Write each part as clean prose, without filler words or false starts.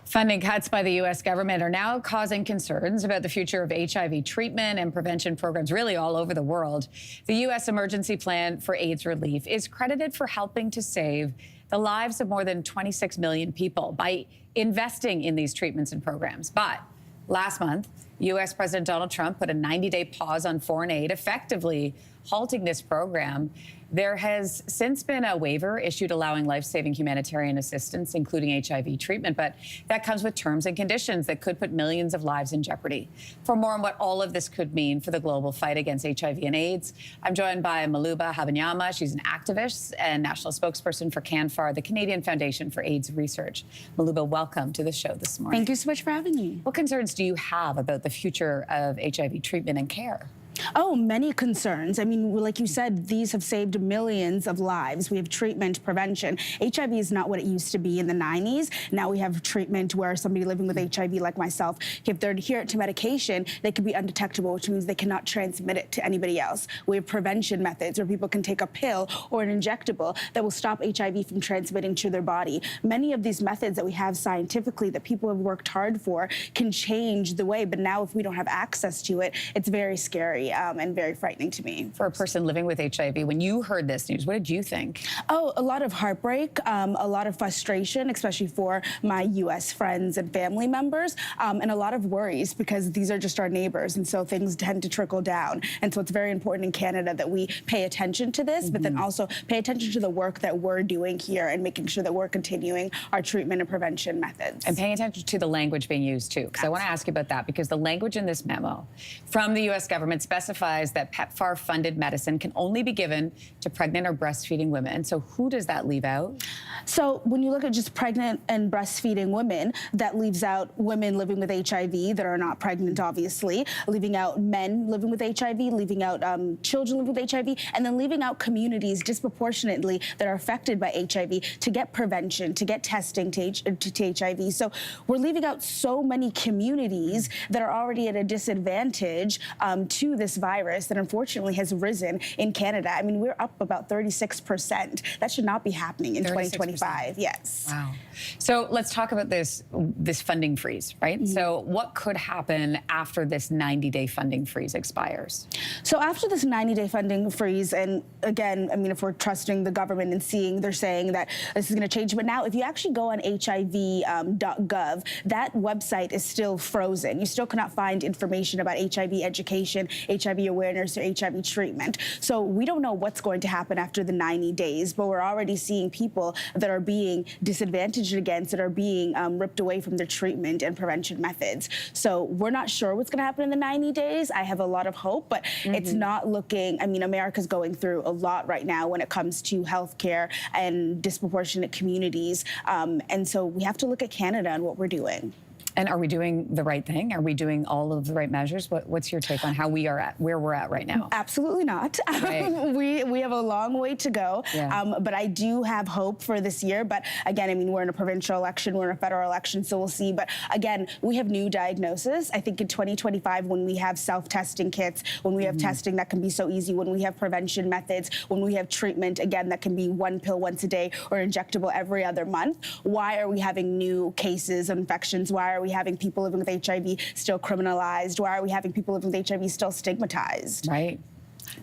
Funding cuts by the U.S. government are now causing concerns about the future of HIV treatment and prevention programs really all over the world. The U.S. Emergency Plan for AIDS Relief is credited for helping to save the lives of more than 26 million people by investing in these treatments and programs. But last month, U.S. President Donald Trump put a 90-day pause on foreign aid, effectively halting this program. There has since been a waiver issued allowing life-saving humanitarian assistance, including HIV treatment, but that comes with terms and conditions that could put millions of lives in jeopardy. For more on what all of this could mean for the global fight against HIV and AIDS, I'm joined by Maluba Habanyama. She's an activist and national spokesperson for CANFAR, the Canadian Foundation for AIDS Research. Maluba, welcome to the show this morning. Thank you so much for having me. What concerns do you have about the future of HIV treatment and care? Oh, many concerns. I mean, like you said, these have saved millions of lives. We have treatment, prevention. HIV is not what it used to be in the 90s. Now we have treatment where somebody living with HIV like myself, if they're adherent to medication, they could be undetectable, which means they cannot transmit it to anybody else. We have prevention methods where people can take a pill or an injectable that will stop HIV from transmitting to their body. Many of these methods that we have scientifically that people have worked hard for can change the way, but now if we don't have access to it, it's very scary. And very frightening to me. For a person living with HIV, when you heard this news, what did you think? Oh, a lot of heartbreak, a lot of frustration, especially for my U.S. friends and family members, and a lot of worries because these are just our neighbors, and so things tend to trickle down. And so it's very important in Canada that we pay attention to this, but then also pay attention to the work that we're doing here and making sure that we're continuing our treatment and prevention methods. And paying attention to the language being used, too, because I want to ask you about that, because the language in this memo from the U.S. government specifies that PEPFAR-funded medicine can only be given to pregnant or breastfeeding women. So who does that leave out? So when you look at just pregnant and breastfeeding women, that leaves out women living with HIV that are not pregnant, obviously, leaving out men living with HIV, leaving out children living with HIV, and then leaving out communities disproportionately that are affected by HIV to get prevention, to get testing to HIV. So we're leaving out so many communities that are already at a disadvantage to this virus that unfortunately has risen in Canada. I mean, we're up about 36%. That should not be happening in 2025. Yes. Wow. So let's talk about this funding freeze, right? So what could happen after this 90-day funding freeze expires? So after this 90-day funding freeze, and again, I mean, if we're trusting the government and seeing, they're saying that this is going to change. But now, if you actually go on HIV.gov, that website is still frozen. You still cannot find information about HIV education, HIV awareness, or HIV treatment. So we don't know what's going to happen after the 90 days, but we're already seeing people that are being disadvantaged against, that are being ripped away from their treatment and prevention methods. So we're not sure what's going to happen in the 90 days. I have a lot of hope, but it's not looking, I mean, America's going through a lot right now when it comes to healthcare and disproportionate communities. And so we have to look at Canada and what we're doing. And are we doing the right thing? Are we doing all of the right measures? What's your take on how we are at, where we're at right now? Absolutely not. Right. We have a long way to go, but I do have hope for this year. But again, I mean, we're in a provincial election, we're in a federal election, so we'll see. But again, we have new diagnosis. I think in 2025, when we have self-testing kits, when we have testing that can be so easy, when we have prevention methods, when we have treatment, again, that can be one pill once a day or injectable every other month, why are we having new cases of infections? Why are we having people living with HIV still criminalized? Why are we having people living with HIV still stigmatized? Right.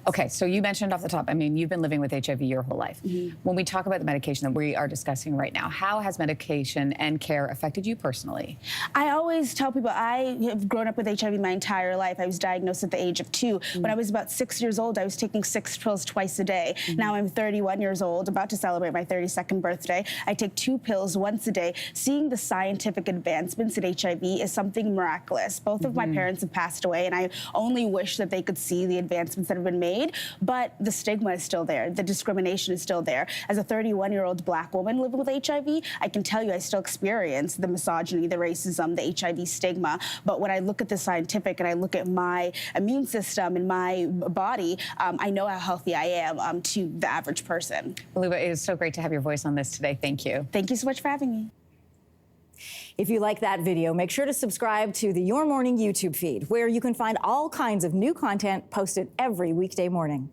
Okay, so you mentioned off the top, I mean, you've been living with HIV your whole life. When we talk about the medication that we are discussing right now, how has medication and care affected you personally? I always tell people I have grown up with HIV my entire life. I was diagnosed at the age of 2. When I was about 6 years old, I was taking 6 pills twice a day. Now I'm 31 years old, about to celebrate my 32nd birthday. I take 2 pills once a day. Seeing the scientific advancements in HIV is something miraculous. Both of my parents have passed away, and I only wish that they could see the advancements that have been made, but the stigma is still there. The discrimination is still there. As a 31-year-old Black woman living with HIV, I can tell you I still experience the misogyny, the racism, the HIV stigma. But when I look at the scientific and I look at my immune system and my body, I know how healthy I am to the average person. Maluba, it is so great to have your voice on this today. Thank you. Thank you so much for having me. If you like that video, make sure to subscribe to the Your Morning YouTube feed, where you can find all kinds of new content posted every weekday morning.